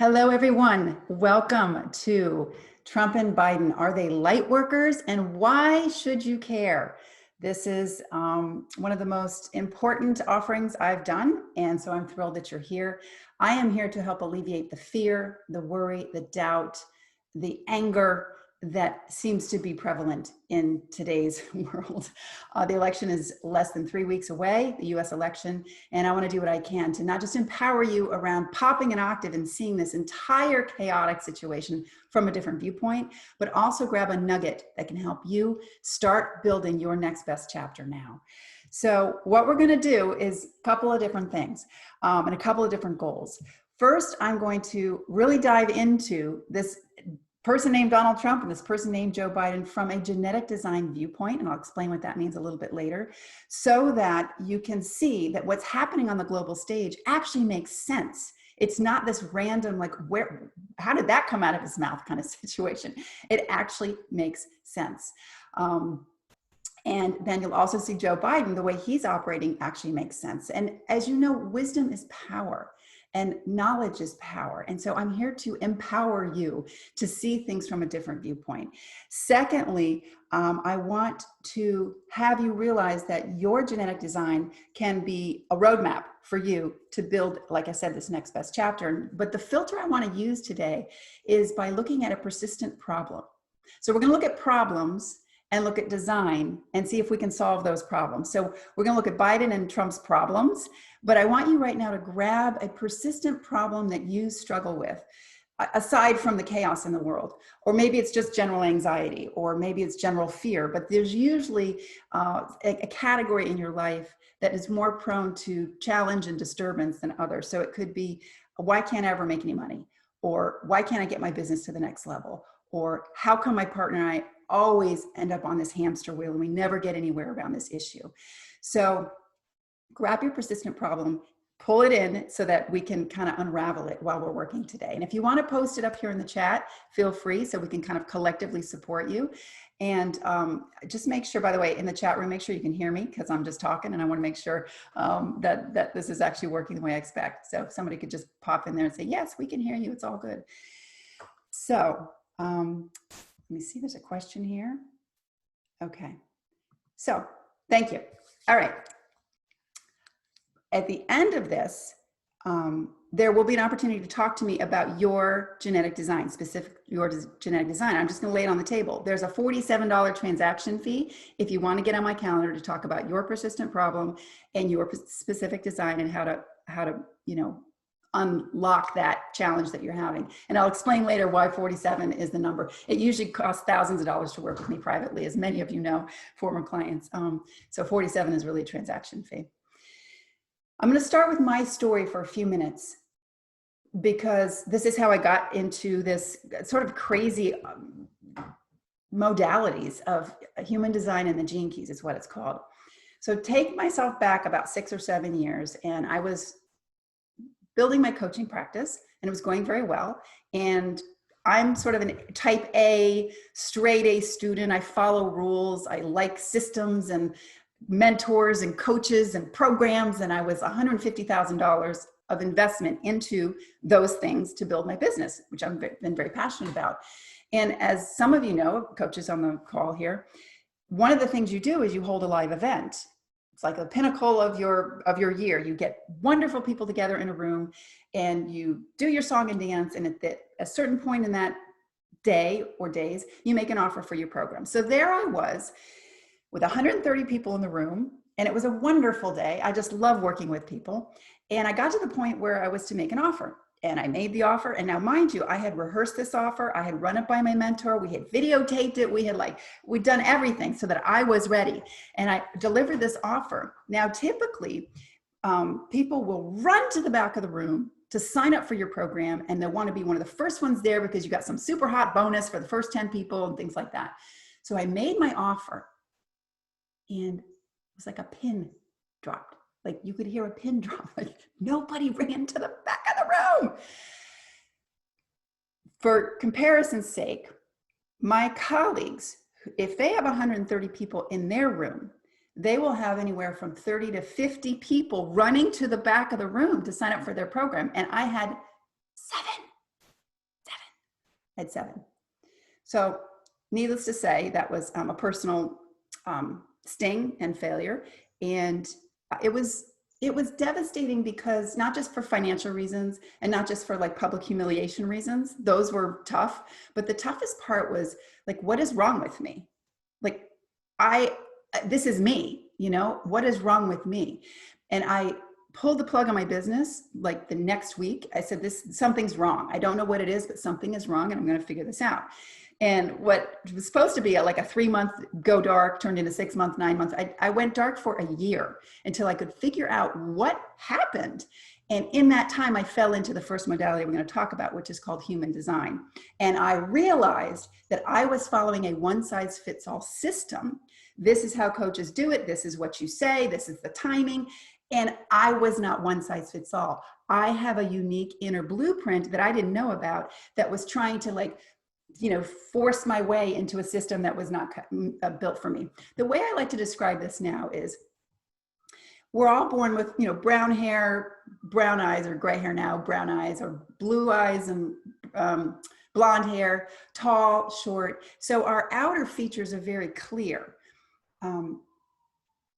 Hello, everyone. Welcome to Trump and Biden. Are they light workers, and why should you care? This is one of the most important offerings I've done, and so I'm thrilled that you're here. I am here to help alleviate the fear, the worry, the doubt, the anger that seems to be prevalent in today's world. The election is less than 3 weeks away, the US election, and I want to do what I can to not just empower you around popping an octave and seeing this entire chaotic situation from a different viewpoint, but also grab a nugget that can help you start building your next best chapter now. So what we're going to do is a couple of different things and a couple of different goals. First, I'm going to really dive into this person named Donald Trump and this person named Joe Biden from a genetic design viewpoint, and I'll explain what that means a little bit later, so that you can see that what's happening on the global stage actually makes sense. It's not this random, like, how did that come out of his mouth kind of situation. It actually makes sense. And then you'll also see Joe Biden, the way he's operating actually makes sense. And as you know, wisdom is power. And knowledge is power. And so I'm here to empower you to see things from a different viewpoint. Secondly, I want to have you realize that your genetic design can be a roadmap for you to build, like I said, this next best chapter. But the filter I want to use today is by looking at a persistent problem. So we're going to look at problems and look at design and see if we can solve those problems. So we're going to look at Biden and Trump's problems, but I want you right now to grab a persistent problem that you struggle with, aside from the chaos in the world. Or maybe it's just general anxiety, or maybe it's general fear, but there's usually a category in your life that is more prone to challenge and disturbance than others. So it could be, why can't I ever make any money? Or why can't I get my business to the next level? Or how come my partner and I always end up on this hamster wheel and we never get anywhere around this issue? So grab your persistent problem, pull it in so that we can kind of unravel it while we're working today. And if you want to post it up here in the chat, feel free, so we can kind of collectively support you. And just make sure, by the way, in the chat room, make sure you can hear me, because I'm just talking and I want to make sure that this is actually working the way I expect. So if somebody could just pop in there and say, yes, we can hear you, it's all good. So let me see, there's a question here. Okay, so thank you. All right. At the end of this, there will be an opportunity to talk to me about your genetic design, your genetic design. I'm just going to lay it on the table. There's a $47 transaction fee if you want to get on my calendar to talk about your persistent problem and your specific design and how to unlock that challenge that you're having. And I'll explain later why 47 is the number. It usually costs thousands of dollars to work with me privately, as many of you know, former clients. So 47 is really a transaction fee. I'm going to start with my story for a few minutes, because this is how I got into this sort of crazy modalities of human design and the gene keys is what it's called. So take myself back about 6 or 7 years, and I was building my coaching practice, and it was going very well. And I'm sort of a type A, straight A student. I follow rules. I like systems and mentors and coaches and programs. And I was $150,000 of investment into those things to build my business, which I've been very passionate about. And as some of you know, coaches on the call here, one of the things you do is you hold a live event. It's like a pinnacle of your year. You get wonderful people together in a room and you do your song and dance. And at a certain point in that day or days, you make an offer for your program. So there I was with 130 people in the room, and it was a wonderful day. I just love working with people. And I got to the point where I was to make an offer. And I made the offer. And now, mind you, I had rehearsed this offer. I had run it by my mentor. We had videotaped it. We'd done everything so that I was ready. And I delivered this offer. Now, typically, people will run to the back of the room to sign up for your program. And they'll want to be one of the first ones there because you got some super hot bonus for the first 10 people and things like that. So I made my offer. And it was like a pin dropped. Like you could hear a pin drop. Like nobody ran to the back of the room. For comparison's sake, my colleagues, if they have 130 people in their room, they will have anywhere from 30 to 50 people running to the back of the room to sign up for their program. And I had 7. I had 7. So needless to say, that was a personal sting and failure. And it was devastating because not just for financial reasons and not just for like public humiliation reasons, those were tough, but the toughest part was like, what is wrong with me? Like, this is me, you know, what is wrong with me? And I pulled the plug on my business like the next week. I said, something's wrong. I don't know what it is, but something is wrong and I'm going to figure this out. And what was supposed to be like a 3-month go dark turned into 6 months, 9 months. I went dark for a year until I could figure out what happened. And in that time, I fell into the first modality we're going to talk about, which is called human design. And I realized that I was following a one-size-fits-all system. This is how coaches do it. This is what you say. This is the timing. And I was not one size fits all. I have a unique inner blueprint that I didn't know about that was trying to like, you know, force my way into a system that was not built for me. The way I like to describe this now is we're all born with, you know, brown hair, brown eyes, or gray hair now, brown eyes, or blue eyes and blonde hair, tall, short. So our outer features are very clear.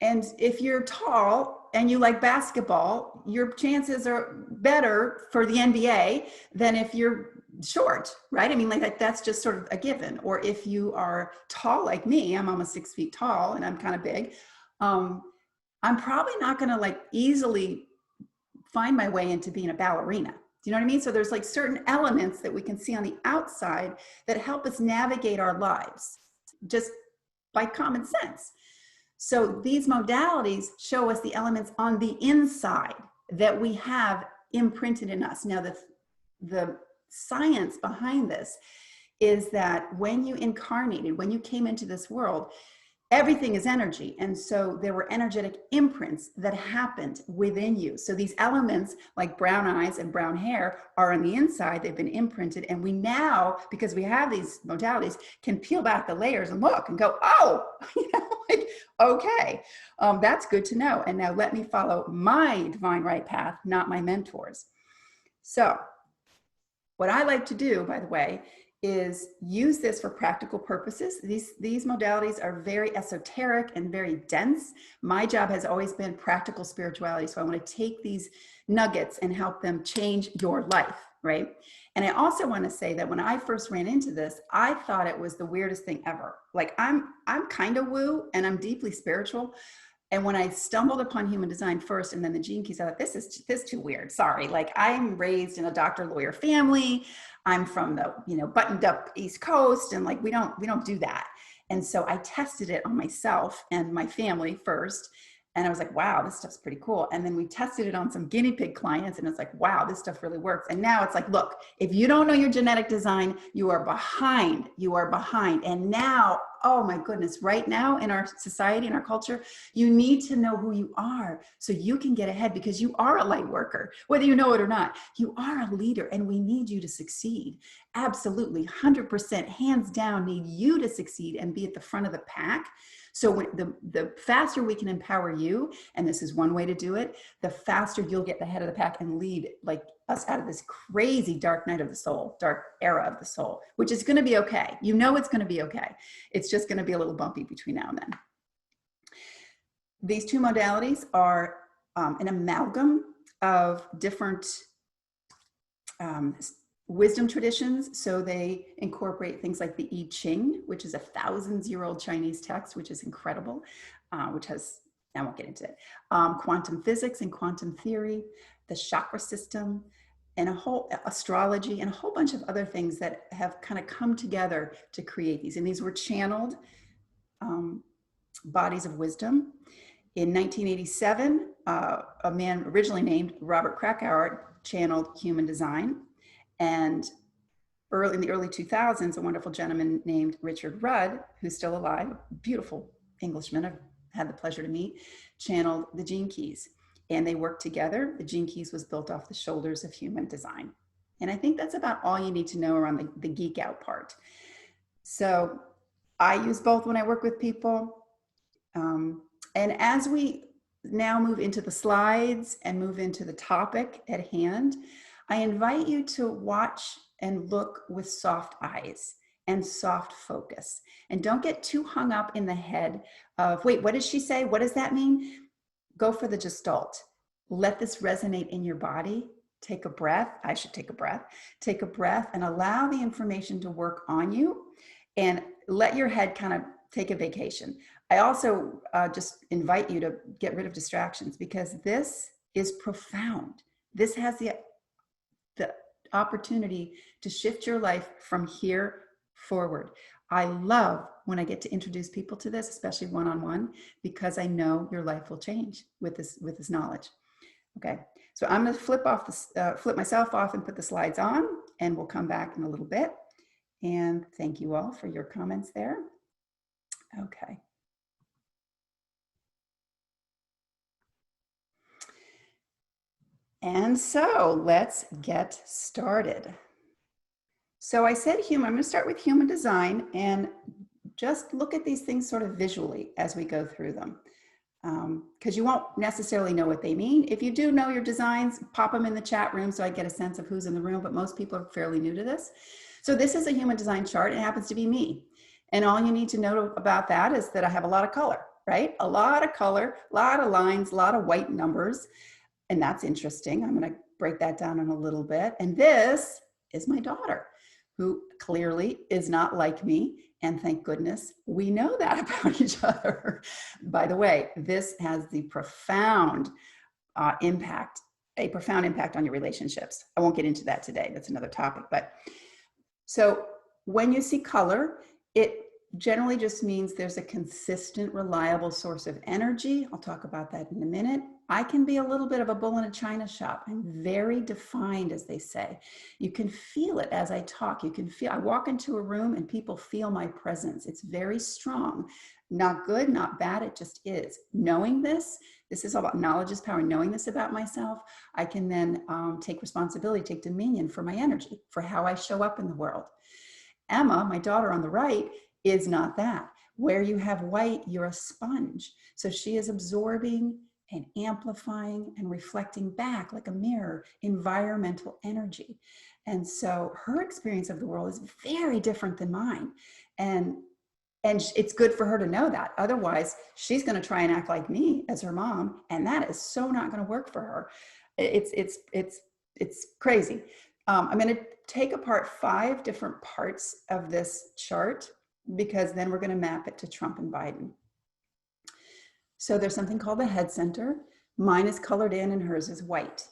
And if you're tall and you like basketball, your chances are better for the NBA than if you're short, right? I mean, like that's just sort of a given. Or if you are tall like me, I'm almost 6 feet tall and I'm kind of big. I'm probably not going to like easily find my way into being a ballerina. Do you know what I mean? So there's like certain elements that we can see on the outside that help us navigate our lives just by common sense. So these modalities show us the elements on the inside that we have imprinted in us. Now, the science behind this is that when you incarnated, when you came into this world, everything is energy. And so there were energetic imprints that happened within you. So these elements like brown eyes and brown hair are on the inside, they've been imprinted. And we now, because we have these modalities, can peel back the layers and look and go, oh, you know, like, okay, that's good to know. And now let me follow my divine right path, not my mentors. So what I like to do, by the way, is use this for practical purposes. These modalities are very esoteric and very dense. My job has always been practical spirituality. So I want to take these nuggets and help them change your life, right? And I also want to say that when I first ran into this, I thought it was the weirdest thing ever. Like I'm kind of woo and I'm deeply spiritual. And when I stumbled upon human design first and then the gene keys, I thought, this is too weird. Sorry. Like I'm raised in a doctor lawyer family. I'm from the, you know, buttoned up East Coast, and like we don't do that. And so I tested it on myself and my family first. And I was like, wow, this stuff's pretty cool. And then we tested it on some guinea pig clients and it's like, wow, this stuff really works. And now it's like, look, if you don't know your genetic design, you are behind. You are behind. And now, oh my goodness, right now in our society, in our culture, you need to know who you are so you can get ahead, because you are a light worker, whether you know it or not. You are a leader and we need you to succeed. Absolutely, 100%, hands down, need you to succeed and be at the front of the pack. So when the faster we can empower you, and this is one way to do it, the faster you'll get the head of the pack and lead like us out of this crazy dark night of the soul, dark era of the soul, which is going to be okay. You know it's going to be okay. It's just going to be a little bumpy between now and then. These two modalities are an amalgam of different wisdom traditions. So they incorporate things like the I Ching, which is a 1,000-year-old Chinese text, which is incredible, which has, I won't get into it, quantum physics and quantum theory, the chakra system, and a whole astrology and a whole bunch of other things that have kind of come together to create these. And these were channeled bodies of wisdom. In 1987, a man originally named Robert Krakauer channeled human design. And in the early 2000s, a wonderful gentleman named Richard Rudd, who's still alive, a beautiful Englishman I've had the pleasure to meet, channeled the gene keys. And they worked together. The gene keys was built off the shoulders of human design. And I think that's about all you need to know around the geek out part. So I use both when I work with people. And as we now move into the slides and move into the topic at hand, I invite you to watch and look with soft eyes and soft focus. And don't get too hung up in the head of, wait, what did she say? What does that mean? Go for the gestalt. Let this resonate in your body. Take a breath. I should take a breath. Take a breath and allow the information to work on you, and let your head kind of take a vacation. I also just invite you to get rid of distractions, because this is profound. This has the opportunity to shift your life from here forward. I love when I get to introduce people to this, especially one-on-one, because I know your life will change with this knowledge. Okay, so I'm going to flip myself off and put the slides on, and we'll come back in a little bit. And thank you all for your comments there. Okay. And so let's get started. So I said human. I'm going to start with human design and just look at these things sort of visually as we go through them. Because you won't necessarily know what they mean. If you do know your designs, pop them in the chat room so I get a sense of who's in the room, but most people are fairly new to this. So this is a human design chart. It happens to be me. And all you need to know about that is that I have a lot of color, right? A lot of color, a lot of lines, a lot of white numbers. And that's interesting. I'm going to break that down in a little bit. And this is my daughter, who clearly is not like me. And thank goodness we know that about each other. By the way, this has the profound impact on your relationships. I won't get into that today. That's another topic. But so when you see color, it generally just means there's a consistent, reliable source of energy. I'll talk about that in a minute. I can be a little bit of a bull in a china shop. I'm very defined, as they say. You can feel it as I talk. You can feel, I walk into a room and people feel my presence. It's very strong. Not good, not bad, it just is. Knowing this is all about knowledge is power. Knowing this about myself, I can then take responsibility, take dominion for my energy, for how I show up in the world. Emma, my daughter on the right, is not that. Where you have white, you're a sponge. So she is absorbing and amplifying and reflecting back like a mirror, environmental energy. And so her experience of the world is very different than mine. And it's good for her to know that. Otherwise, she's going to try and act like me as her mom. And that is so not going to work for her. It's crazy. I'm going to take apart 5 different parts of this chart, because then we're going to map it to Trump and Biden. So there's something called the head center. Mine is colored in and hers is white.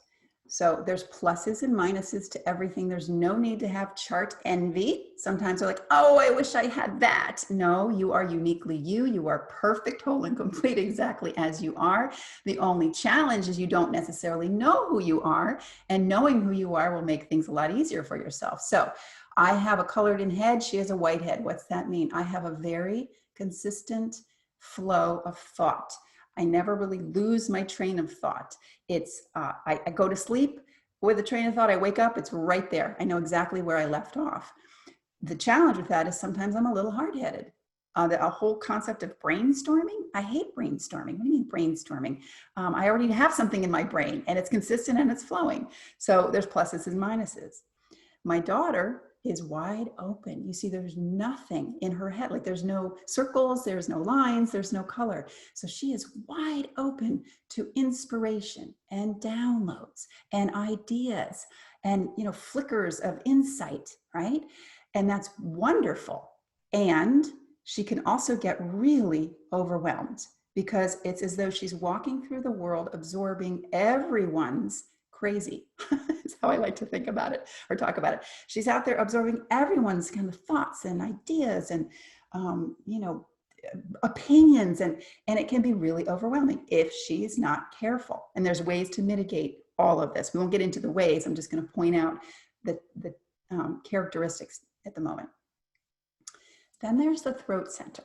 So there's pluses and minuses to everything. There's no need to have chart envy. Sometimes they're like, oh, I wish I had that. No, you are uniquely you. You are perfect, whole, and complete exactly as you are. The only challenge is you don't necessarily know who you are, and knowing who you are will make things a lot easier for yourself. So I have a colored in head. She has a white head. What's that mean? I have a very consistent flow of thought. I never really lose my train of thought. It's, I go to sleep with a train of thought. I wake up, it's right there. I know exactly where I left off. The challenge with that is sometimes I'm a little hard-headed. The whole concept of brainstorming, I hate brainstorming. What do you mean brainstorming? I already have something in my brain and it's consistent and it's flowing. So there's pluses and minuses. My daughter is wide open. You see, there's nothing in her head. Like there's no circles, there's no lines, there's no color. So she is wide open to inspiration and downloads and ideas and, you know, flickers of insight, right? And that's wonderful. And she can also get really overwhelmed, because it's as though she's walking through the world absorbing everyone's crazy. That's how I like to think about it or talk about it. She's out there absorbing everyone's kind of thoughts and ideas and, you know, opinions, and it can be really overwhelming if she's not careful. And there's ways to mitigate all of this. We won't get into the ways. I'm just going to point out the characteristics at the moment. Then there's the throat center.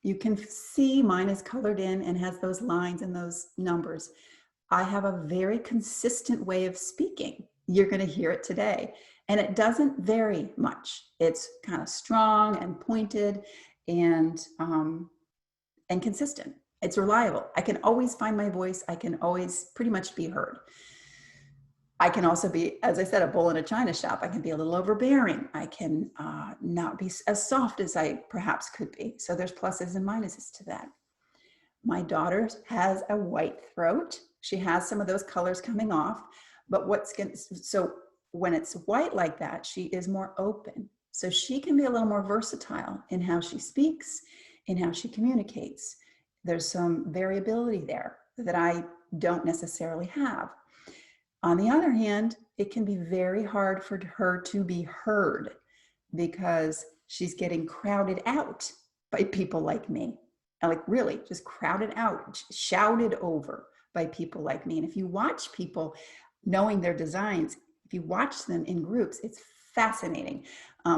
You can see mine is colored in and has those lines and those numbers. I have a very consistent way of speaking. You're going to hear it today. And it doesn't vary much. It's kind of strong and pointed and consistent. It's reliable. I can always find my voice. I can always pretty much be heard. I can also be, as I said, a bull in a china shop. I can be a little overbearing. I can not be as soft as I perhaps could be. So there's pluses and minuses to that. My daughter has a white throat. She has some of those colors coming off, but so when it's white like that, she is more open. So she can be a little more versatile in how she speaks, in how she communicates. There's some variability there that I don't necessarily have. On the other hand, it can be very hard for her to be heard because she's getting crowded out by people like me. Like really just crowded out, shouted over by people like me. And if you watch people knowing their designs, if you watch them in groups, it's fascinating.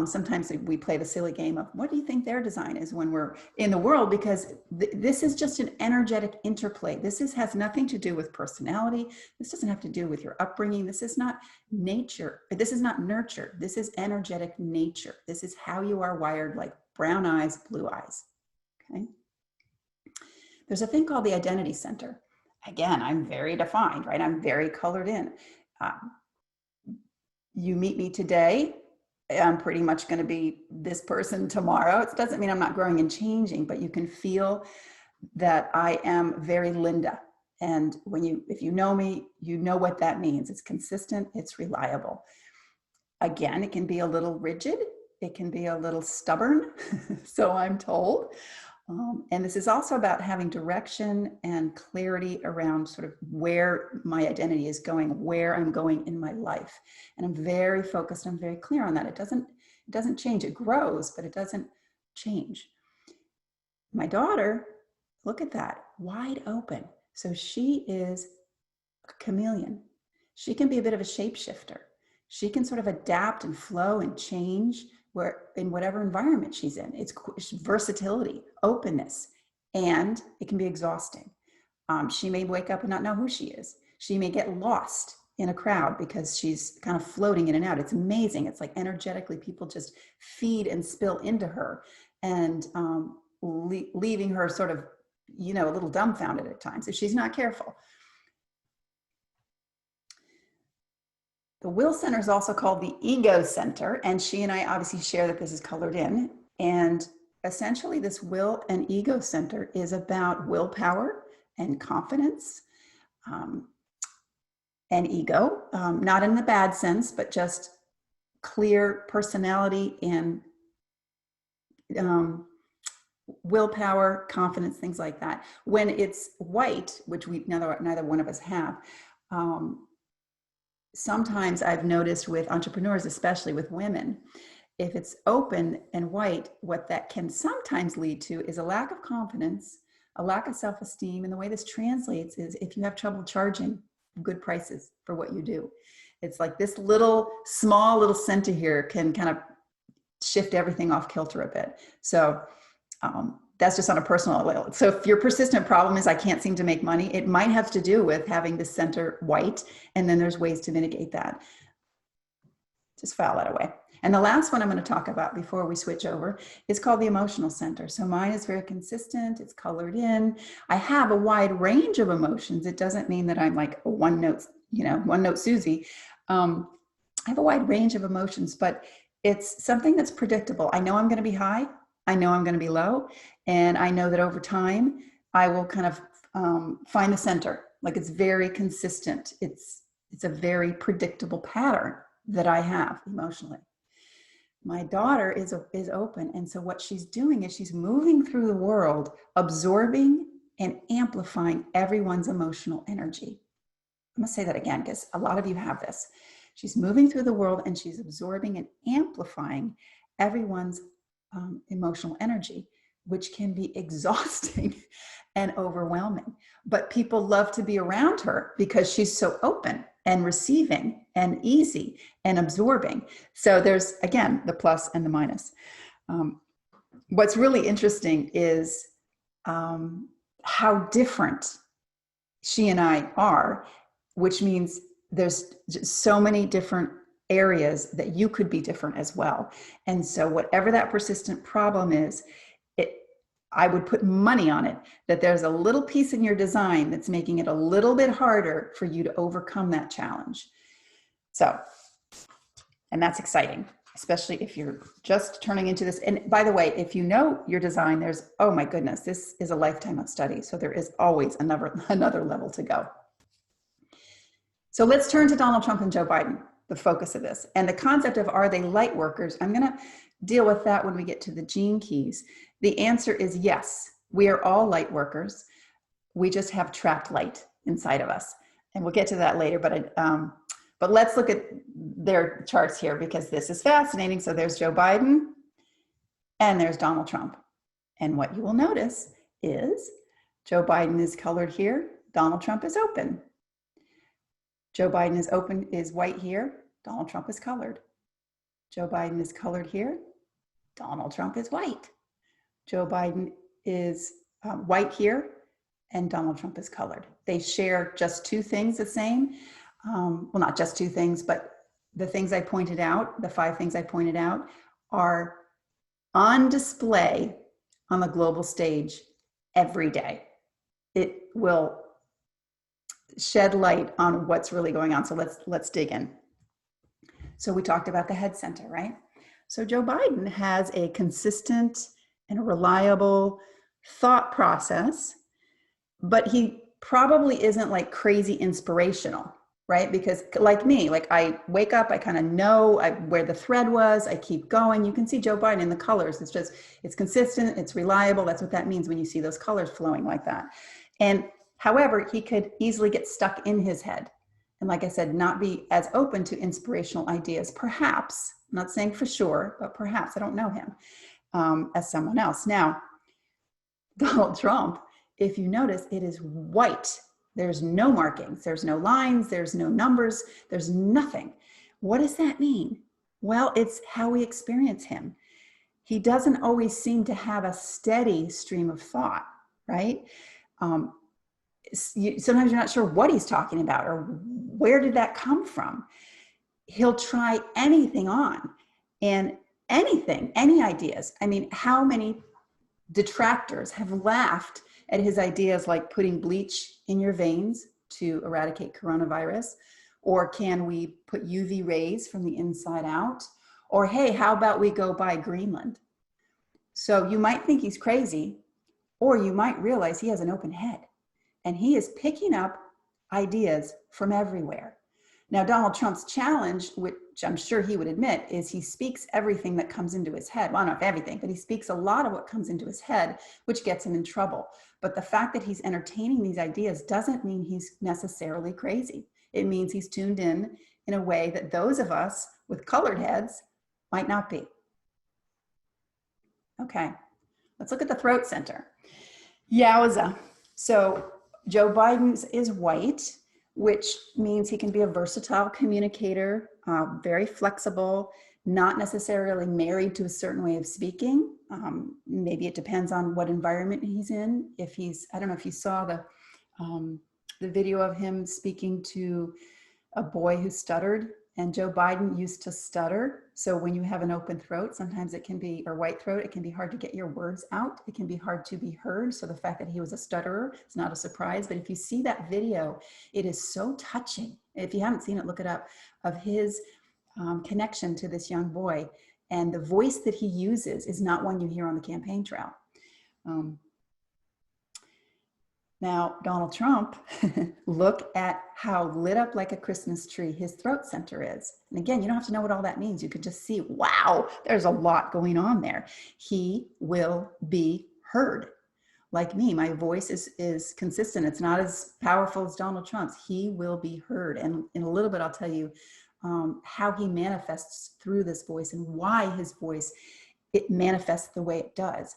Sometimes we play the silly game of what do you think their design is when we're in the world, because this is just an energetic interplay. Has nothing to do with personality. This doesn't have to do with your upbringing. This is not nature. This is not nurture. This is energetic nature. This is how you are wired, like brown eyes, blue eyes. Okay. There's a thing called the identity center. Again, I'm very defined, right? I'm very colored in. You meet me today, I'm pretty much going to be this person tomorrow. It doesn't mean I'm not growing and changing, but you can feel that I am very Linda. And if you know me, you know what that means. It's consistent, it's reliable. Again, it can be a little rigid. It can be a little stubborn, so I'm told. And this is also about having direction and clarity around sort of where my identity is going, where I'm going in my life. And I'm very focused, I'm very clear on that. It doesn't change. It grows, but it doesn't change. My daughter, look at that, wide open. So she is a chameleon. She can be a bit of a shapeshifter. She can sort of adapt and flow and change in whatever environment she's in. It's versatility, openness, and it can be exhausting. She may wake up and not know who she is. She may get lost in a crowd because she's kind of floating in and out. It's amazing. It's like energetically people just feed and spill into her and leaving her sort of, a little dumbfounded at times if she's not careful. The will center is also called the ego center, and she and I obviously share that this is colored in. And essentially this will and ego center is about willpower and confidence and ego, not in the bad sense, but just clear personality and willpower, confidence, things like that. When it's white, which neither one of us have, sometimes I've noticed with entrepreneurs, especially with women, if it's open and white, what that can sometimes lead to is a lack of confidence, a lack of self-esteem. And the way this translates is if you have trouble charging good prices for what you do. It's like this small little center here can kind of shift everything off kilter a bit. So that's just on a personal level. So if your persistent problem is I can't seem to make money, it might have to do with having the center white, and then there's ways to mitigate that. Just file that away. And the last one I'm going to talk about before we switch over is called the emotional center. So mine is very consistent. It's colored in. I have a wide range of emotions. It doesn't mean that I'm like a one note Susie. I have a wide range of emotions, but it's something that's predictable. I know I'm going to be high. I know I'm going to be low, and I know that over time I will kind of find the center. Like it's very consistent. It's a very predictable pattern that I have emotionally. My daughter is open, and so what she's doing is she's moving through the world, absorbing and amplifying everyone's emotional energy. I'm going to say that again because a lot of you have this. She's moving through the world and she's absorbing and amplifying everyone's emotional energy, which can be exhausting and overwhelming. But people love to be around her because she's so open and receiving and easy and absorbing. So there's, again, the plus and the minus. What's really interesting is how different she and I are, which means there's just so many different areas that you could be different as well. And so whatever that persistent problem is, I would put money on it that there's a little piece in your design that's making it a little bit harder for you to overcome that challenge. So, and that's exciting, especially if you're just turning into this. And by the way, if you know your design, there's, oh my goodness, this is a lifetime of study. So there is always another level to go. So let's turn to Donald Trump and Joe Biden, the focus of this. And the concept of, are they light workers? I'm going to deal with that when we get to the gene keys. The answer is yes. We are all light workers. We just have trapped light inside of us. And we'll get to that later, but let's look at their charts here because this is fascinating. So there's Joe Biden and there's Donald Trump. And what you will notice is Joe Biden is colored here. Donald Trump is open. Joe Biden is open, is white here. Donald Trump is colored. Joe Biden is colored here. Donald Trump is white. Joe Biden is white here, and Donald Trump is colored. They share just two things the same. Well, not just two things, but the things I pointed out, the 5 things I pointed out, are on display on the global stage every day. It will shed light on what's really going on. So let's dig in. So we talked about the head center, right? So Joe Biden has a consistent and reliable thought process, but he probably isn't like crazy inspirational, right? Because like me, like I wake up, I kind of know where the thread was, I keep going. You can see Joe Biden in the colors. It's consistent, it's reliable. That's what that means when you see those colors flowing like that. And however, he could easily get stuck in his head. And like I said, not be as open to inspirational ideas, perhaps. I'm not saying for sure, but perhaps, I don't know him, as someone else. Now, Donald Trump, if you notice, it is white. There's no markings, there's no lines, there's no numbers, there's nothing. What does that mean? Well, it's how we experience him. He doesn't always seem to have a steady stream of thought, right? Sometimes you're not sure what he's talking about or where did that come from. He'll try anything on, and anything, any ideas. I mean, how many detractors have laughed at his ideas like putting bleach in your veins to eradicate coronavirus? Or can we put UV rays from the inside out? Or hey, how about we go buy Greenland? So you might think he's crazy, or you might realize he has an open head and he is picking up ideas from everywhere. Now, Donald Trump's challenge, which I'm sure he would admit, is he speaks everything that comes into his head. Well, not everything, but he speaks a lot of what comes into his head, which gets him in trouble. But the fact that he's entertaining these ideas doesn't mean he's necessarily crazy. It means he's tuned in a way that those of us with colored heads might not be. Okay, let's look at the throat center. Yowza. So Joe Biden's is white, which means he can be a versatile communicator, very flexible, not necessarily married to a certain way of speaking. Maybe it depends on what environment he's in. If he's, I don't know if you saw the video of him speaking to a boy who stuttered, and Joe Biden used to stutter. So when you have an open throat, sometimes it can be, or white throat, it can be hard to get your words out. It can be hard to be heard. So the fact that he was a stutterer is not a surprise. But if you see that video, it is so touching. If you haven't seen it, look it up, of his connection to this young boy. And the voice that he uses is not one you hear on the campaign trail. Now, Donald Trump, look at how lit up like a Christmas tree his throat center is. And again, you don't have to know what all that means. You could just see, wow, there's a lot going on there. He will be heard. Like me, my voice is consistent. It's not as powerful as Donald Trump's. He will be heard. And in a little bit, I'll tell you how he manifests through this voice and why his voice, it manifests the way it does.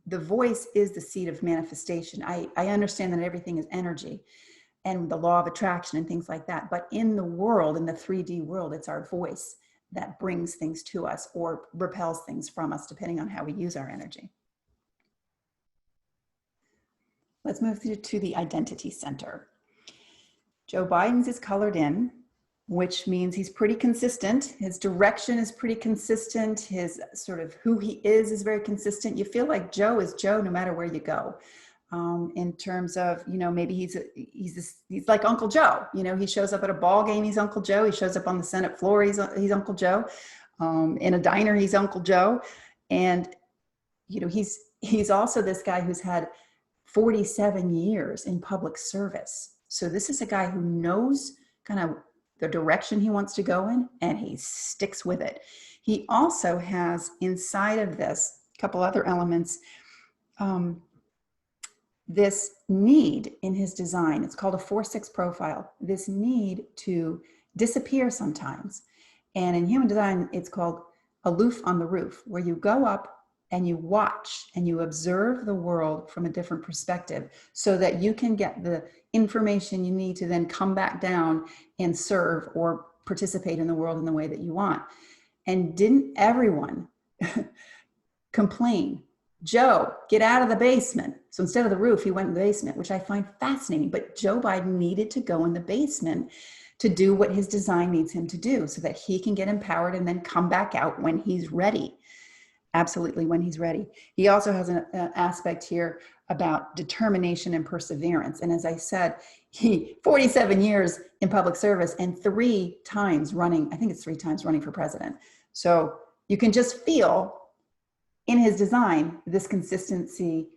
The voice is the seed of manifestation. I understand that everything is energy and the law of attraction and things like that. But in the world, in the 3D world, it's our voice that brings things to us or repels things from us, depending on how we use our energy. Let's move to the identity center. Joe Biden's is colored in, which means he's pretty consistent. His direction is pretty consistent. His sort of who he is very consistent. You feel like Joe is Joe no matter where you go. in terms of, you know, maybe he's like Uncle Joe. You know, he shows up at a ball game, he's Uncle Joe. He shows up on the Senate floor, he's Uncle Joe. In a diner, he's Uncle Joe. And, you know, he's also this guy who's had 47 years in public service. So this is a guy who knows kind of the direction he wants to go in, and he sticks with it. He also has inside of this a couple other elements. This need in his design, it's called a 4-6 profile, this need to disappear sometimes. And in human design, it's called aloof on the roof, where you go up and you watch and you observe the world from a different perspective so that you can get the information you need to then come back down and serve or participate in the world in the way that you want. And didn't everyone complain, Joe, get out of the basement? So instead of the roof, he went in the basement, which I find fascinating. But Joe Biden needed to go in the basement to do what his design needs him to do so that he can get empowered and then come back out when he's ready. Absolutely, when he's ready. He also has an aspect here about determination and perseverance. And as I said, he 47 years in public service and 3 times running, I think it's 3 times running for president. So you can just feel in his design this consistency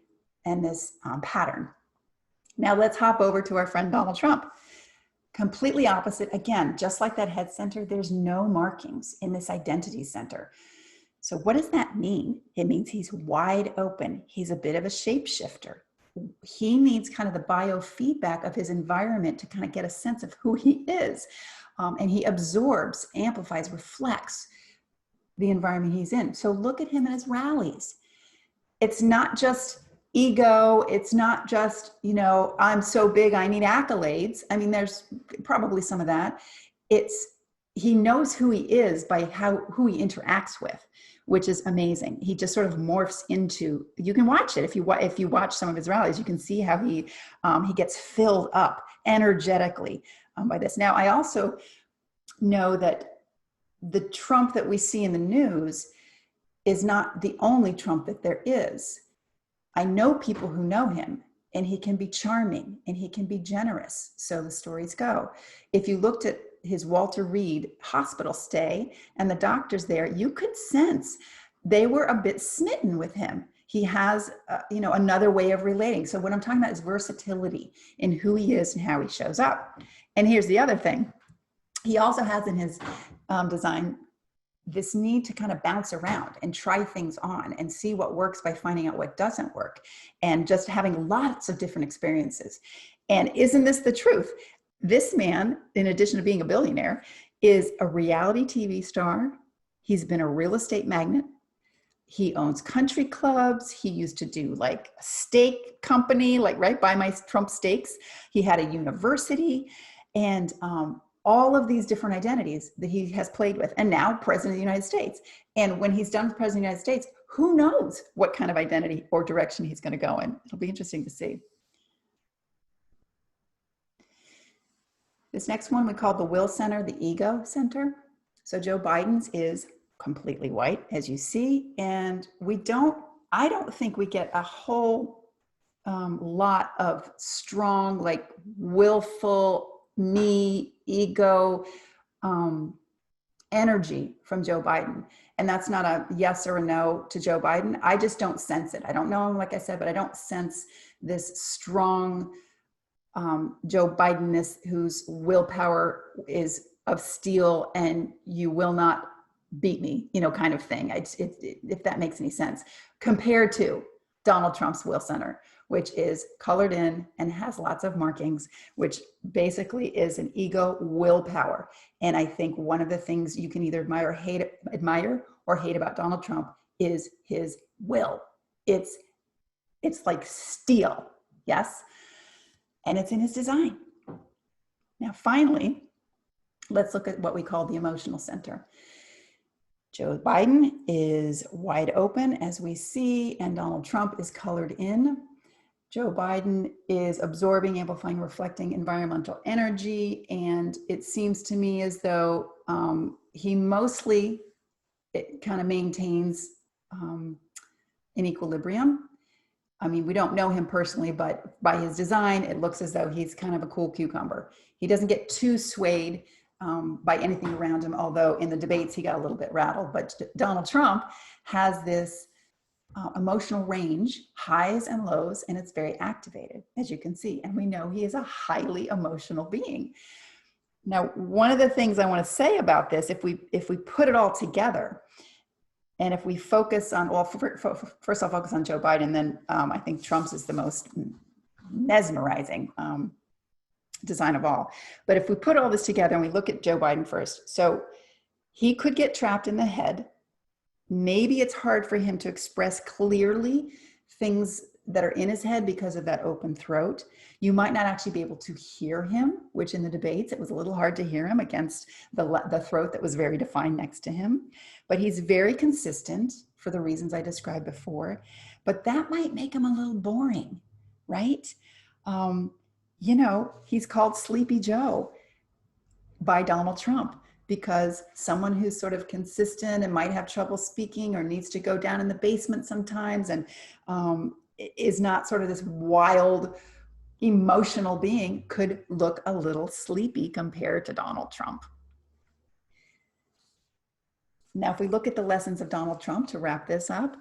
and this pattern. Now let's hop over to our friend Donald Trump. Completely opposite. Again, just like that head center, there's no markings in this identity center. So what does that mean? It means he's wide open. He's a bit of a shapeshifter. He needs kind of the biofeedback of his environment to kind of get a sense of who he is. And he absorbs, amplifies, reflects the environment he's in. So look at him at his rallies. It's not just ego. It's not just, you know, I'm so big, I need accolades. I mean, there's probably some of that. He knows who he is by who he interacts with, which is amazing. He just sort of morphs into, you can watch it. If you watch some of his rallies, you can see how he gets filled up energetically by this. Now, I also know that the Trump that we see in the news is not the only Trump that there is. I know people who know him, and he can be charming and he can be generous. So the stories go. If you looked at his Walter Reed hospital stay and the doctors there, you could sense they were a bit smitten with him. He has, another way of relating. So what I'm talking about is versatility in who he is and how he shows up. And here's the other thing. He also has in his design this need to kind of bounce around and try things on and see what works by finding out what doesn't work, and just having lots of different experiences. And isn't this the truth? This man, in addition to being a billionaire, is a reality TV star. He's been a real estate magnate. He owns country clubs. He used to do like a steak company, like right by my Trump steaks. He had a university, and all of these different identities that he has played with, and now president of the United States. And when he's done president of the United States, who knows what kind of identity or direction he's going to go in. It'll be interesting to see. This next one we call the will center, the ego center. So Joe Biden's is completely white, as you see, and I don't think we get a whole lot of strong, like willful, me, ego, energy from Joe Biden. And that's not a yes or a no to Joe Biden. I just don't sense it. I don't know him, like I said, but I don't sense this strong Joe Bidenness whose willpower is of steel and you will not beat me, kind of thing. If that makes any sense, compared to Donald Trump's will center, which is colored in and has lots of markings, which basically is an ego willpower. And I think one of the things you can either admire or hate about Donald Trump is his will. It's like steel, yes? And it's in his design. Now, finally, let's look at what we call the emotional center. Joe Biden is wide open, as we see, and Donald Trump is colored in. Joe Biden is absorbing, amplifying, reflecting environmental energy. And it seems to me as though he mostly kind of maintains an equilibrium. I mean, we don't know him personally, but by his design, it looks as though he's kind of a cool cucumber. He doesn't get too swayed by anything around him, although in the debates he got a little bit rattled. But Donald Trump has this emotional range, highs and lows, and it's very activated, as you can see. And we know he is a highly emotional being. Now, one of the things I want to say about this, if we put it all together, and if we focus on, well, first I'll focus on Joe Biden, then I think Trump's is the most mesmerizing design of all. But if we put all this together and we look at Joe Biden first, so he could get trapped in the head. Maybe it's hard for him to express clearly things that are in his head because of that open throat. You might not actually be able to hear him, which in the debates, it was a little hard to hear him against the throat that was very defined next to him. But he's very consistent for the reasons I described before. But that might make him a little boring, right? You know, he's called Sleepy Joe by Donald Trump, because someone who's sort of consistent and might have trouble speaking or needs to go down in the basement sometimes and is not sort of this wild, emotional being could look a little sleepy compared to Donald Trump. Now, if we look at the lessons of Donald Trump to wrap this up,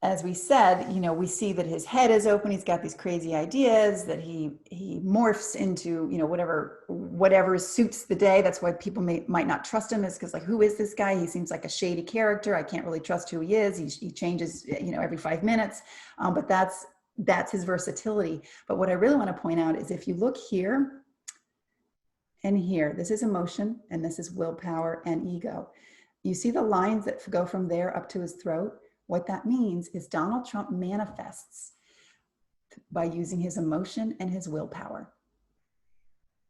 as we said, you know, we see that his head is open. He's got these crazy ideas that he morphs into, you know, whatever suits the day. That's why people might not trust him, is because, like, who is this guy? He seems like a shady character. I can't really trust who he is. He changes, you know, every 5 minutes. But that's his versatility. But what I really want to point out is if you look here and here, this is emotion and this is willpower and ego. You see the lines that go from there up to his throat? What that means is Donald Trump manifests by using his emotion and his willpower.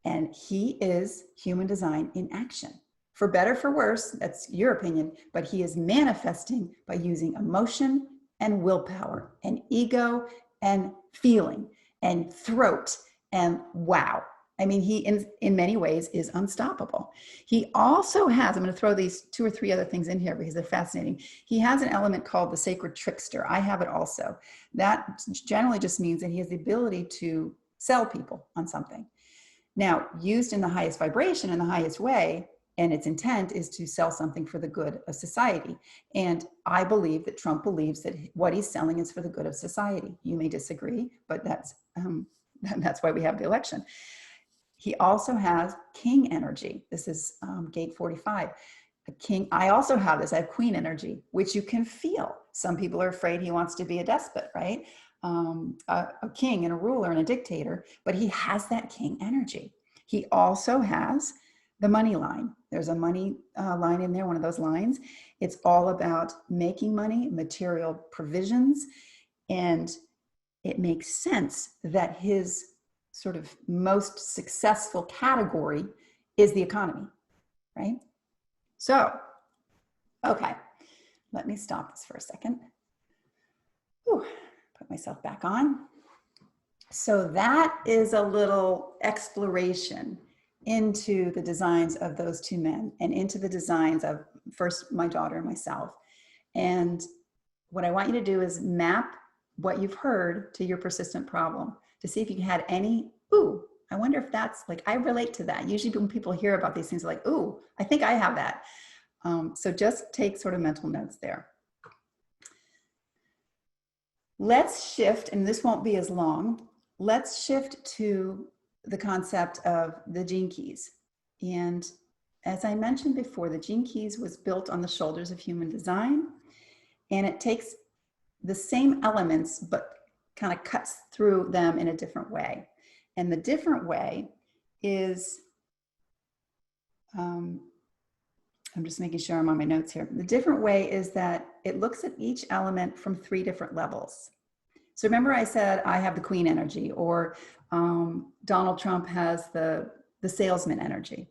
And he is human design in action. For better, for worse, that's your opinion, but he is manifesting by using emotion and willpower and ego and feeling and throat and wow. I mean, he, in many ways, is unstoppable. He also has, I'm going to throw these 2 or 3 other things in here because they're fascinating. He has an element called the Sacred Trickster. I have it also. That generally just means that he has the ability to sell people on something. Now, used in the highest vibration, in the highest way, and its intent is to sell something for the good of society. And I believe that Trump believes that what he's selling is for the good of society. You may disagree, but that's why we have the election. He also has king energy. This is gate 45. A king. I also have this. I have queen energy, which you can feel. Some people are afraid he wants to be a despot, right? A king and a ruler and a dictator, but he has that king energy. He also has the money line. There's a money line in there, one of those lines. It's all about making money, material provisions, and it makes sense that his sort of most successful category is the economy, right? So, okay, let me stop this for a second. Whew, put myself back on. So that is a little exploration into the designs of those 2 men and into the designs of first my daughter and myself. And what I want you to do is map what you've heard to your persistent problem, to see if you had any, ooh, I wonder if that's like, I relate to that. Usually when people hear about these things, they're like, ooh, I think I have that. So just take sort of mental notes there. Let's shift, and this won't be as long. Let's shift to the concept of the gene keys. And as I mentioned before, the gene keys was built on the shoulders of human design, and it takes the same elements, but kind of cuts through them in a different way. And the different way is, I'm just making sure I'm on my notes here. The different way is that it looks at each element from 3 different levels. So remember I said I have the queen energy, or Donald Trump has the salesman energy.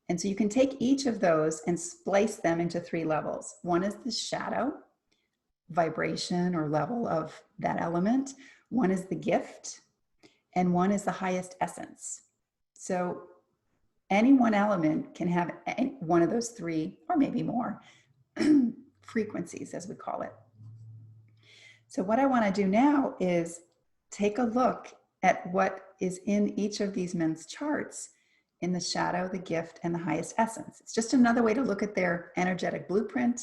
And so you can take each of those and splice them into 3 levels. One is the shadow, vibration or level of that element. One is the gift, and one is the highest essence. So any one element can have one of those 3, or maybe more, frequencies, as we call it. So what I want to do now is take a look at what is in each of these men's charts in the shadow, the gift, and the highest essence. It's just another way to look at their energetic blueprint,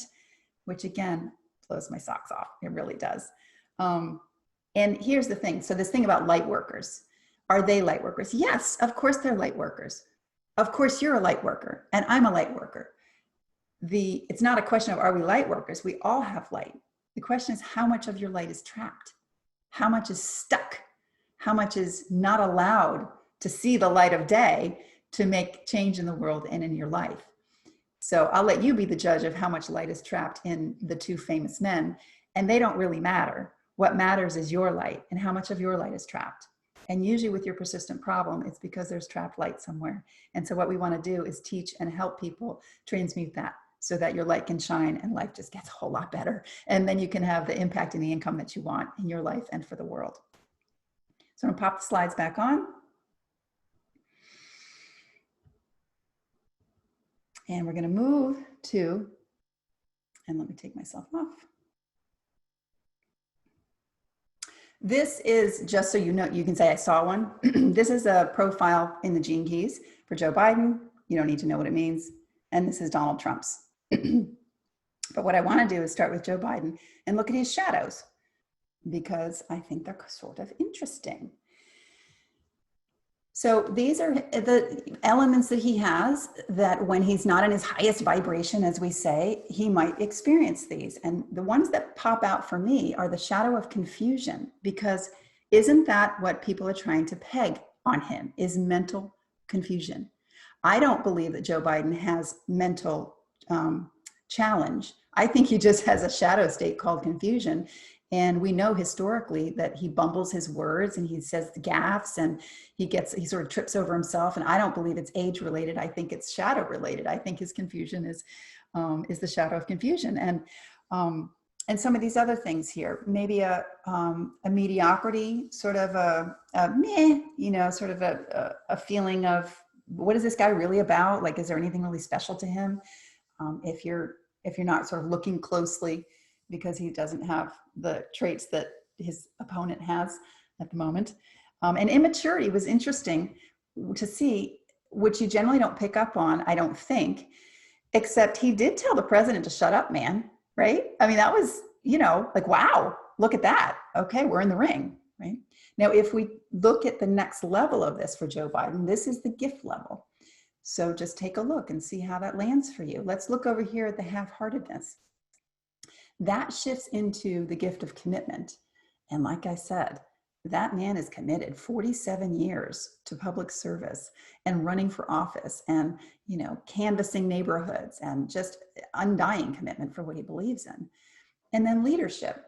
which again, blows my socks off. It really does. And here's the thing. So this thing about light workers, are they light workers? Yes, of course they're light workers. Of course you're a light worker and I'm a light worker. It's not a question of are we light workers? We all have light. The question is how much of your light is trapped? How much is stuck? How much is not allowed to see the light of day to make change in the world and in your life? So I'll let you be the judge of how much light is trapped in the two famous men, and they don't really matter. What matters is your light and how much of your light is trapped. And usually with your persistent problem, it's because there's trapped light somewhere. And so what we want to do is teach and help people transmute that so that your light can shine and life just gets a whole lot better. And then you can have the impact and the income that you want in your life and for the world. So I'm going to pop the slides back on. And we're going to move to, and let me take myself off. This is, just so you know, you can say I saw one. This is a profile in the Gene Keys for Joe Biden. You don't need to know what it means. And this is Donald Trump's. But what I want to do is start with Joe Biden and look at his shadows, because I think they're sort of interesting. So these are the elements that he has that when he's not in his highest vibration, as we say, he might experience these. And the ones that pop out for me are the shadow of confusion, because isn't that what people are trying to peg on him, is mental confusion. I don't believe that Joe Biden has mental challenge. I think he just has a shadow state called confusion. And we know historically that he bumbles his words and he says the gaffes and he sort of trips over himself. And I don't believe it's age related. I think it's shadow related. I think his confusion is the shadow of confusion. And some of these other things here, maybe a mediocrity, sort of a meh, you know, sort of a feeling of what is this guy really about? Like, is there anything really special to him? If you're not sort of looking closely, because he doesn't have the traits that his opponent has at the moment. And immaturity was interesting to see, which you generally don't pick up on, I don't think, except he did tell the president to shut up, man, right? I mean, that was, you know, like, wow, look at that. Okay, we're in the ring, right? Now, if we look at the next level of this for Joe Biden, this is the gift level. So just take a look and see how that lands for you. Let's look over here at the half-heartedness. That shifts into the gift of commitment. And like I said, that man is committed 47 years to public service and running for office and, you know, canvassing neighborhoods and just undying commitment for what he believes in. And then leadership.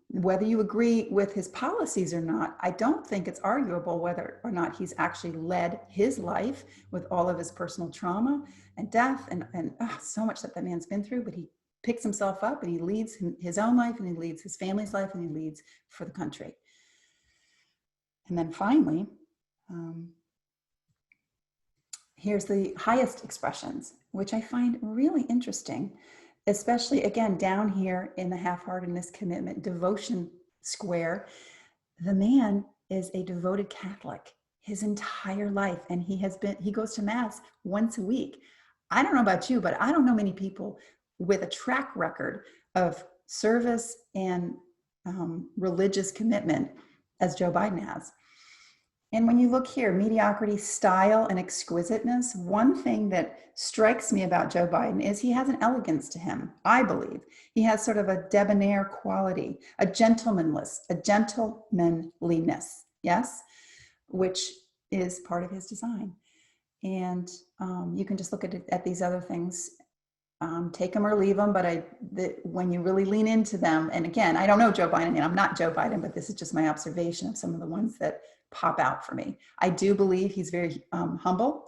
Whether you agree with his policies or not, I don't think it's arguable whether or not he's actually led his life with all of his personal trauma and death and so much that man's been through, but he picks himself up and he leads his own life and he leads his family's life and he leads for the country. And then finally, here's the highest expressions, which I find really interesting, especially again, down here in the half-heartedness, commitment, devotion square. The man is a devoted Catholic his entire life. And he goes to mass once a week. I don't know about you, but I don't know many people with a track record of service and religious commitment as Joe Biden has. And when you look here, mediocrity, style, and exquisiteness, one thing that strikes me about Joe Biden is he has an elegance to him, I believe. He has sort of a debonair quality, a gentlemanliness, yes, which is part of his design. And you can just look at these other things. Take them or leave them, but when you really lean into them, and again, I don't know Joe Biden, and I'm not Joe Biden, but this is just my observation of some of the ones that pop out for me. I do believe he's very humble.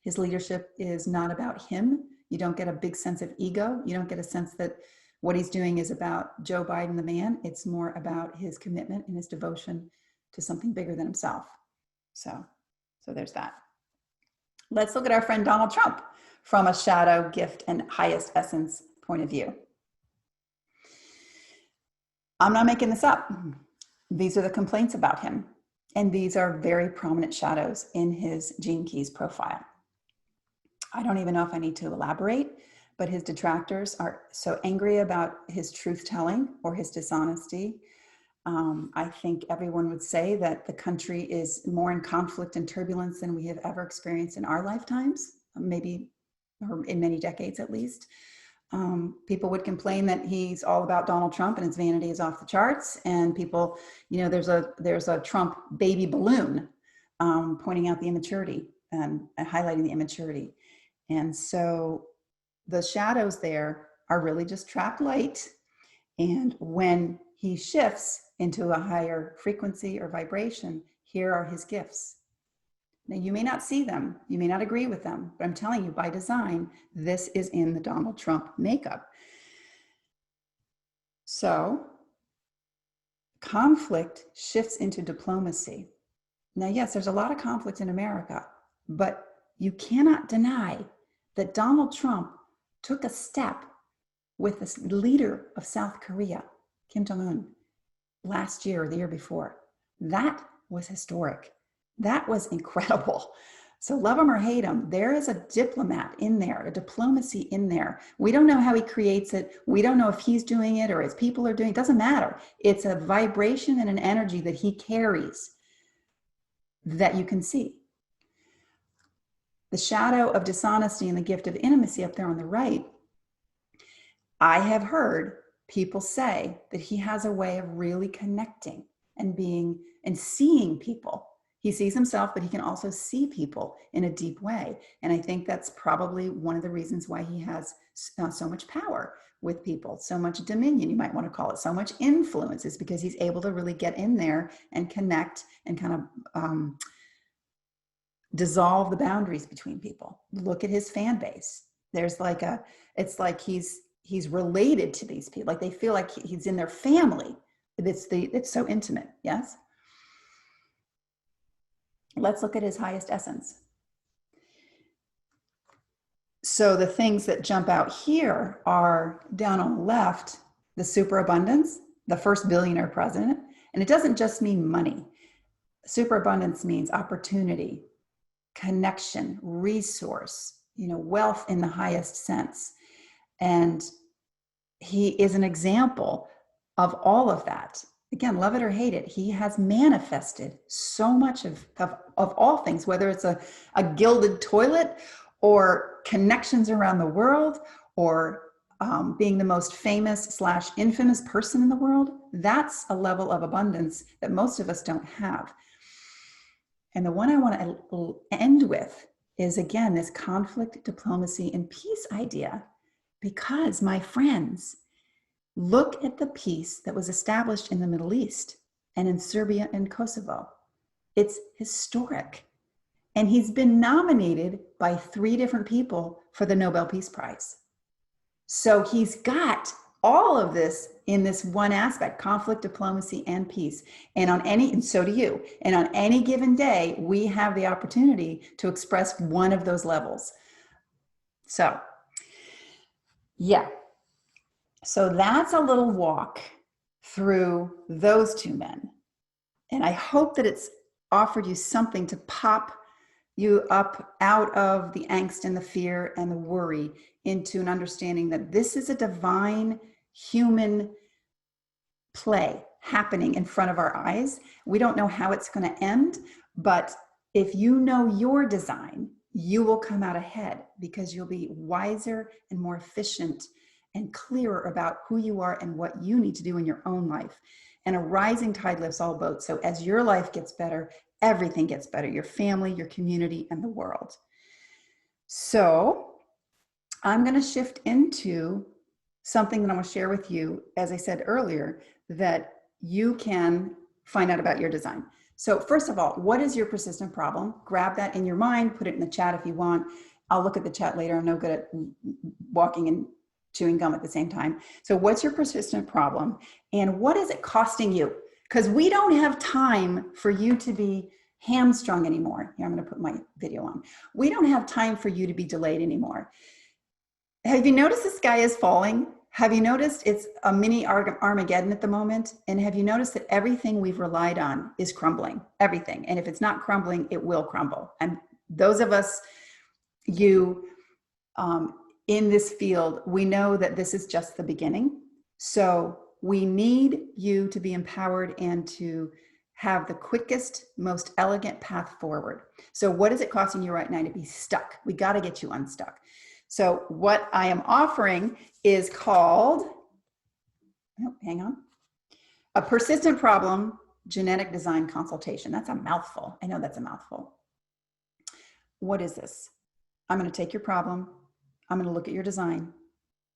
His leadership is not about him. You don't get a big sense of ego. You don't get a sense that what he's doing is about Joe Biden, the man. It's more about his commitment and his devotion to something bigger than himself. So there's that. Let's look at our friend Donald Trump from a shadow, gift, and highest essence point of view. I'm not making this up. These are the complaints about him. And these are very prominent shadows in his Gene Keys profile. I don't even know if I need to elaborate, but his detractors are so angry about his truth telling or his dishonesty. I think everyone would say that the country is more in conflict and turbulence than we have ever experienced in our lifetimes, maybe, or in many decades at least. People would complain that he's all about Donald Trump and his vanity is off the charts. And people, there's a Trump baby balloon pointing out the immaturity and highlighting the immaturity. And so the shadows there are really just trapped light. And when he shifts into a higher frequency or vibration, here are his gifts. Now, you may not see them, you may not agree with them, but I'm telling you, by design, this is in the Donald Trump makeup. So, conflict shifts into diplomacy. Now, yes, there's a lot of conflict in America, but you cannot deny that Donald Trump took a step with the leader of South Korea, Kim Jong-un, last year or the year before. That was historic. That was incredible. So love him or hate him, there is a diplomat in there, a diplomacy in there. We don't know how he creates it. We don't know if he's doing it or his people are doing it. It doesn't matter. It's a vibration and an energy that he carries that you can see. The shadow of dishonesty and the gift of intimacy up there on the right, I have heard people say that he has a way of really connecting and being and seeing people. He sees himself, but he can also see people in a deep way. And I think that's probably one of the reasons why he has so much power with people, so much dominion, you might want to call it, so much influence, is because he's able to really get in there and connect and kind of dissolve the boundaries between people. Look at his fan base. There's like it's like he's related to these people. Like they feel like he's in their family. It's so intimate. Yes. Let's look at his highest essence. So the things that jump out here are down on the left, the superabundance, the first billionaire president. And it doesn't just mean money. Superabundance means opportunity, connection, resource, wealth in the highest sense. And he is an example of all of that. Again, love it or hate it, he has manifested so much of all things, whether it's a gilded toilet or connections around the world or being the most famous / infamous person in the world. That's a level of abundance that most of us don't have. And the one I want to end with is, again, this conflict, diplomacy, and peace idea. Because, my friends, look at the peace that was established in the Middle East and in Serbia and Kosovo. It's historic. And he's been nominated by 3 different people for the Nobel Peace Prize. So he's got all of this in this one aspect: conflict, diplomacy, and peace. And so do you. And on any given day, we have the opportunity to express one of those levels. So, yeah. So that's a little walk through those 2 men. And I hope that it's offered you something to pop you up out of the angst and the fear and the worry into an understanding that this is a divine human play happening in front of our eyes. We don't know how it's going to end, but if you know your design, you will come out ahead because you'll be wiser and more efficient and clearer about who you are and what you need to do in your own life. And a rising tide lifts all boats. So as your life gets better, everything gets better: your family, your community, and the world. So I'm going to shift into something that I want to share with you, as I said earlier, that you can find out about your design. So first of all, what is your persistent problem? Grab that in your mind, put it in the chat if you want. I'll look at the chat later. I'm no good at walking and chewing gum at the same time. So what's your persistent problem and what is it costing you? Because we don't have time for you to be hamstrung anymore. Here, I'm going to put my video on. We don't have time for you to be delayed anymore. Have you noticed the sky is falling? Have you noticed it's a mini Armageddon at the moment? And have you noticed that everything we've relied on is crumbling? Everything. And if it's not crumbling, it will crumble. And those of us, in this field, we know that this is just the beginning. So we need you to be empowered and to have the quickest, most elegant path forward. So what is it costing you right now to be stuck? We got to get you unstuck. So what I am offering is called, hang on, a persistent problem genetic design consultation. That's a mouthful. I know that's a mouthful. What is this? I'm going to take your problem. I'm going to look at your design.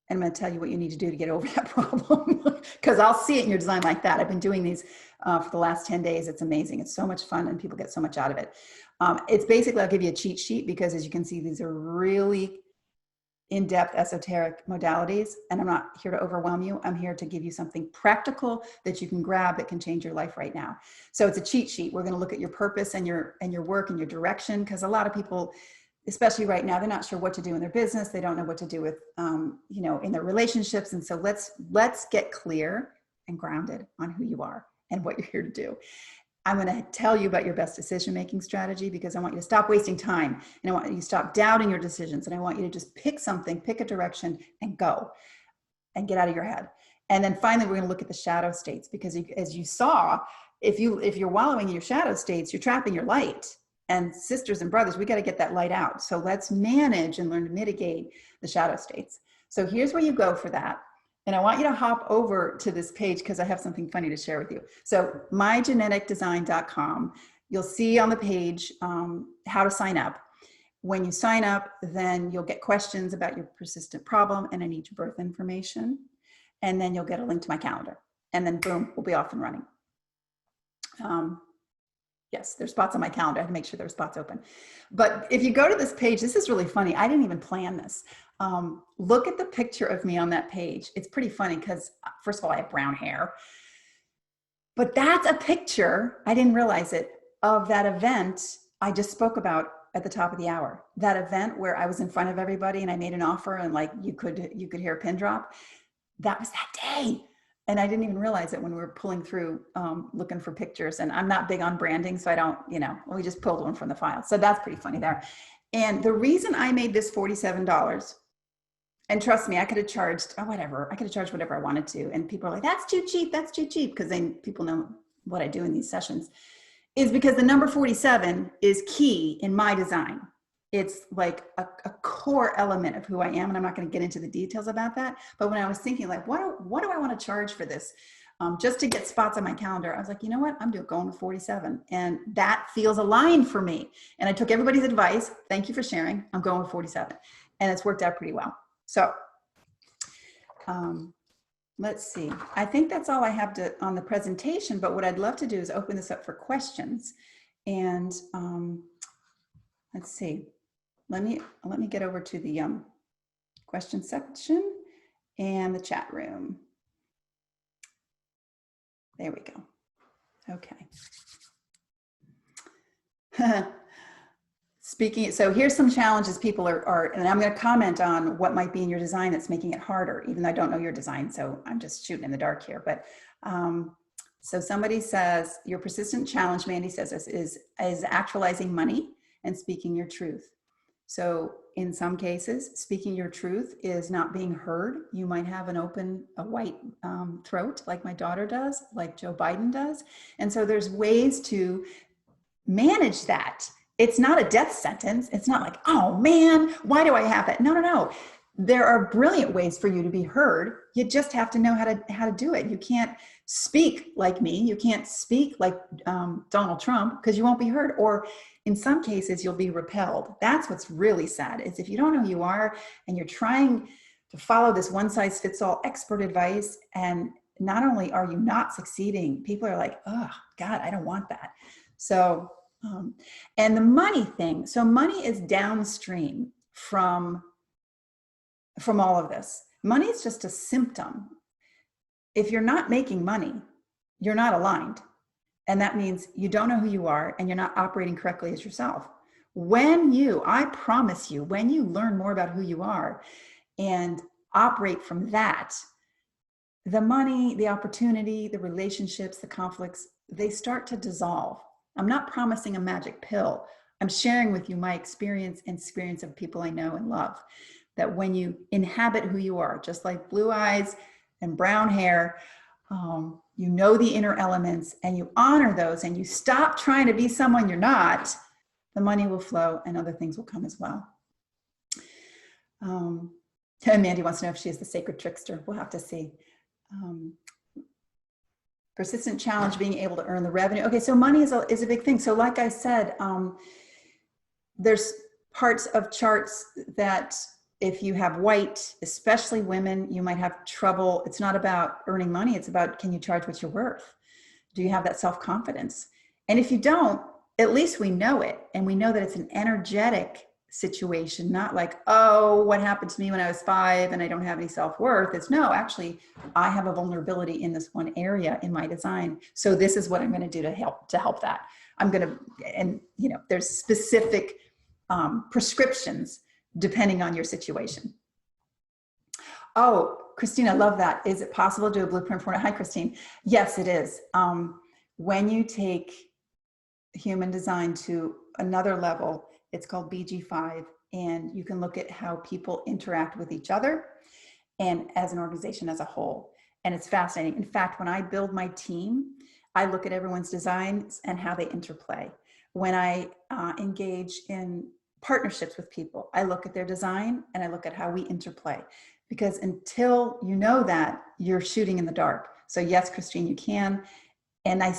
And I'm going to tell you what you need to do to get over that problem, because I'll see it in your design like that. I've been doing these for the last 10 days. It's amazing. It's so much fun and people get so much out of it. It's basically, I'll give you a cheat sheet because as you can see, these are really in-depth esoteric modalities, and I'm not here to overwhelm you. I'm here to give you something practical that you can grab that can change your life right now. So it's a cheat sheet. We're going to look at your purpose and your work and your direction, because a lot of people, especially right now, they're not sure what to do in their business. They don't know what to do with, in their relationships. And so let's get clear and grounded on who you are and what you're here to do. I'm going to tell you about your best decision-making strategy, because I want you to stop wasting time, and I want you to stop doubting your decisions. And I want you to just pick something, pick a direction and go and get out of your head. And then finally, we're going to look at the shadow states, because as you saw, if you're wallowing in your shadow states, you're trapping your light. And sisters and brothers, we got to get that light out. So let's manage and learn to mitigate the shadow states. So here's where you go for that. And I want you to hop over to this page because I have something funny to share with you. So mygeneticdesign.com, you'll see on the page how to sign up. When you sign up, then you'll get questions about your persistent problem, and I need your birth information. And then you'll get a link to my calendar. And then boom, we'll be off and running. Yes, there's spots on my calendar. I had to make sure there were spots open. But if you go to this page, this is really funny. I didn't even plan this. Look at the picture of me on that page. It's pretty funny because, first of all, I have brown hair. But that's a picture, I didn't realize it, of that event I just spoke about at the top of the hour. That event where I was in front of everybody and I made an offer and like you could hear a pin drop. That was that day. And I didn't even realize it when we were pulling through, looking for pictures. And I'm not big on branding, so I don't, we just pulled one from the file. So that's pretty funny there. And the reason I made this $47, and trust me, I could have charged, whatever. I could have charged whatever I wanted to. And people are like, that's too cheap, because then people know what I do in these sessions, is because the number 47 is key in my design. It's like a core element of who I am. And I'm not going to get into the details about that. But when I was thinking like, what do I want to charge for this? Just to get spots on my calendar, I was like, you know what? I'm going with 47. And that feels aligned for me. And I took everybody's advice. Thank you for sharing. I'm going with 47. And it's worked out pretty well. So let's see. I think that's all I have on the presentation. But what I'd love to do is open this up for questions. And let's see. Let me get over to the question section and the chat room. There we go. Okay. So here's some challenges people are, and I'm going to comment on what might be in your design that's making it harder, even though I don't know your design. So I'm just shooting in the dark here. But so somebody says, your persistent challenge, Mandy says this, is actualizing money and speaking your truth. So in some cases, speaking your truth is not being heard. You might have a white throat like my daughter does, like Joe Biden does. And so there's ways to manage that. It's not a death sentence. It's not like, oh man, why do I have that? No. There are brilliant ways for you to be heard. You just have to know how to do it. You can't speak like me. You can't speak like Donald Trump because you won't be heard. Or in some cases, you'll be repelled. That's what's really sad, is if you don't know who you are and you're trying to follow this one-size-fits-all expert advice, and not only are you not succeeding, people are like, oh God, I don't want that. So, and the money thing. So money is downstream from all of this. Money is just a symptom. If you're not making money, you're not aligned. And that means you don't know who you are and you're not operating correctly as yourself. I promise you, when you learn more about who you are and operate from that, the money, the opportunity, the relationships, the conflicts, they start to dissolve. I'm not promising a magic pill. I'm sharing with you my experience and experience of people I know and love, that when you inhabit who you are, just like blue eyes and brown hair, you know the inner elements and you honor those and you stop trying to be someone you're not, the money will flow and other things will come as well. Mandy wants to know if she is the sacred trickster. We'll have to see. Persistent challenge, being able to earn the revenue. Okay, so money is a big thing. So like I said, there's parts of charts that if you have white, especially women, you might have trouble. It's not about earning money. It's about, can you charge what you're worth? Do you have that self-confidence? And if you don't, at least we know it. And we know that it's an energetic situation, not like, oh, what happened to me when I was 5 and I don't have any self-worth. It's no, actually, I have a vulnerability in this one area in my design. So this is what I'm going to do to help that. I'm going to, and you know, there's specific prescriptions depending on your situation. Oh, Christine, I love that. Is it possible to do a blueprint for it? Hi, Christine. Yes, it is. When you take human design to another level, it's called BG5, and you can look at how people interact with each other and as an organization as a whole. And it's fascinating. In fact, when I build my team, I look at everyone's designs and how they interplay. When I engage in partnerships with people, I look at their design and I look at how we interplay. Because until you know that, you're shooting in the dark. So yes, Christine, you can. And I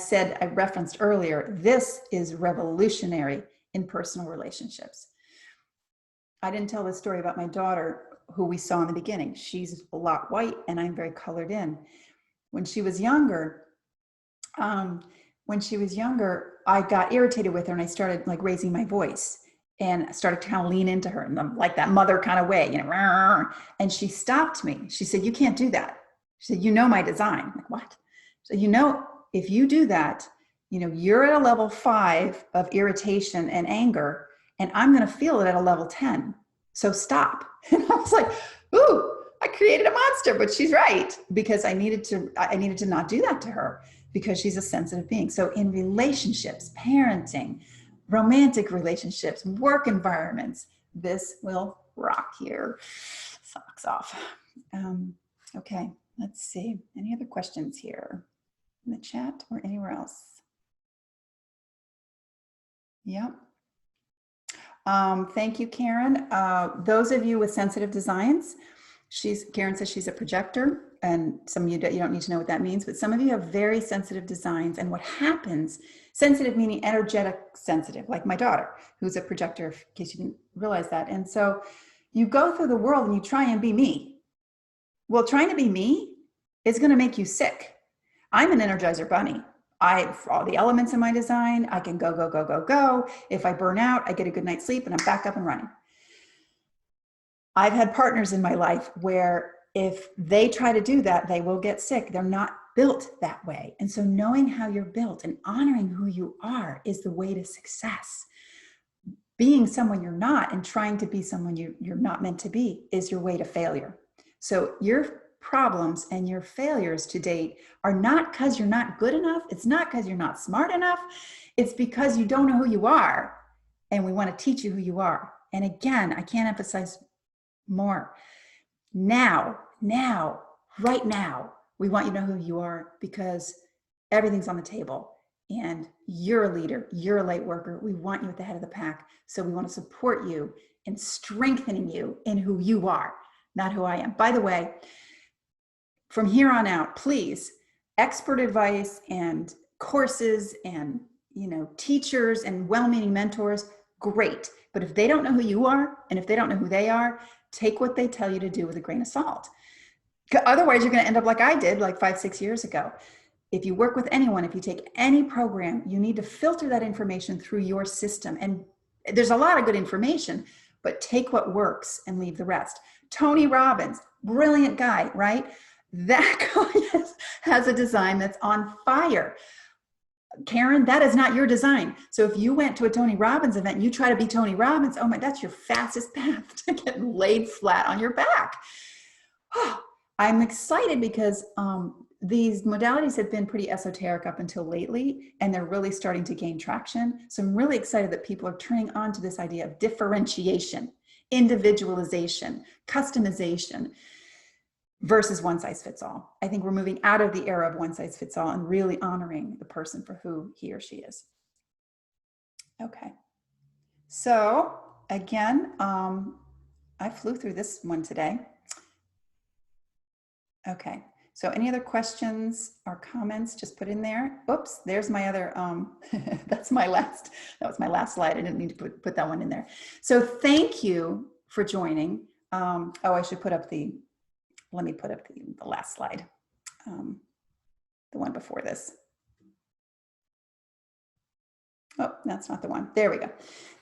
referenced earlier, this is revolutionary in personal relationships. I didn't tell this story about my daughter, who we saw in the beginning. She's a lot white and I'm very colored in. When she was younger, I got irritated with her and I started like raising my voice and I started to kind of lean into her in like that mother kind of way, you know, and she stopped me. She said, you can't do that. She said, you know my design. I'm like, what? So, you know, if you do that, you know, you're at a level 5 of irritation and anger, and I'm going to feel it at a level 10. So stop. And I was like, ooh, I created a monster, but she's right, because I needed to not do that to her because she's a sensitive being. So in relationships, parenting, romantic relationships, work environments, this will rock your socks off. Okay, let's see. Any other questions here in the chat or anywhere else? Yep. Thank you, Karen. Those of you with sensitive designs, Karen says she's a projector, and some of you don't need to know what that means, but some of you have very sensitive designs. And what happens, sensitive meaning energetic sensitive, like my daughter, who's a projector, in case you didn't realize that. And so you go through the world and you try and be me. Well, trying to be me is going to make you sick. I'm an Energizer bunny. For all the elements in my design, I can go, go, go, go, go. If I burn out, I get a good night's sleep and I'm back up and running. I've had partners in my life where if they try to do that, they will get sick. They're not built that way. And so knowing how you're built and honoring who you are is the way to success. Being someone you're not and trying to be someone you're not meant to be is your way to failure. So your problems and your failures to date are not because you're not good enough. It's not because you're not smart enough. It's because you don't know who you are. And we want to teach you who you are. And again, I can't emphasize more. Now, right now, we want you to know who you are because everything's on the table and you're a leader, you're a light worker. We want you at the head of the pack. So we want to support you in strengthening you in who you are, not who I am. By the way, from here on out, please, expert advice and courses and, you know, teachers and well-meaning mentors, great. But if they don't know who you are and if they don't know who they are, take what they tell you to do with a grain of salt. Otherwise, you're going to end up like I did like 5-6 years ago. If you work with anyone, if you take any program, you need to filter that information through your system. And there's a lot of good information, but take what works and leave the rest. Tony Robbins, brilliant guy, right? That guy has a design that's on fire. Karen, that is not your design. So if you went to a Tony Robbins event and you try to be Tony Robbins, oh my, that's your fastest path to getting laid flat on your back. I'm excited because these modalities have been pretty esoteric up until lately, and they're really starting to gain traction. So I'm really excited that people are turning on to this idea of differentiation, individualization, customization versus one size fits all. I think we're moving out of the era of one size fits all and really honoring the person for who he or she is. Okay. So again, I flew through this one today. Okay, so any other questions or comments, just put in there. Oops, there's my other, that was my last slide. I didn't mean to put that one in there. So thank you for joining. Oh, I should put up let me put up the last slide, the one before this. Oh, that's not the one. There we go.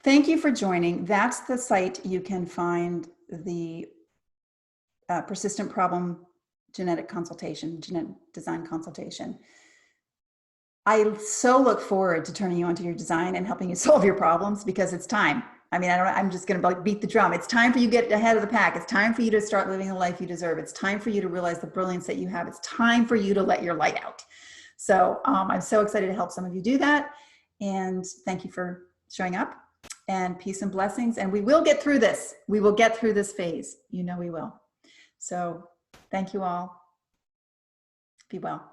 Thank you for joining. That's the site you can find the persistent problem genetic design consultation. I so look forward to turning you onto your design and helping you solve your problems, because it's time. I mean, I'm just going to beat the drum. It's time for you to get ahead of the pack. It's time for you to start living the life you deserve. It's time for you to realize the brilliance that you have. It's time for you to let your light out. So I'm so excited to help some of you do that. And thank you for showing up, and peace and blessings. And we will get through this. We will get through this phase. You know we will. So thank you all. Be well.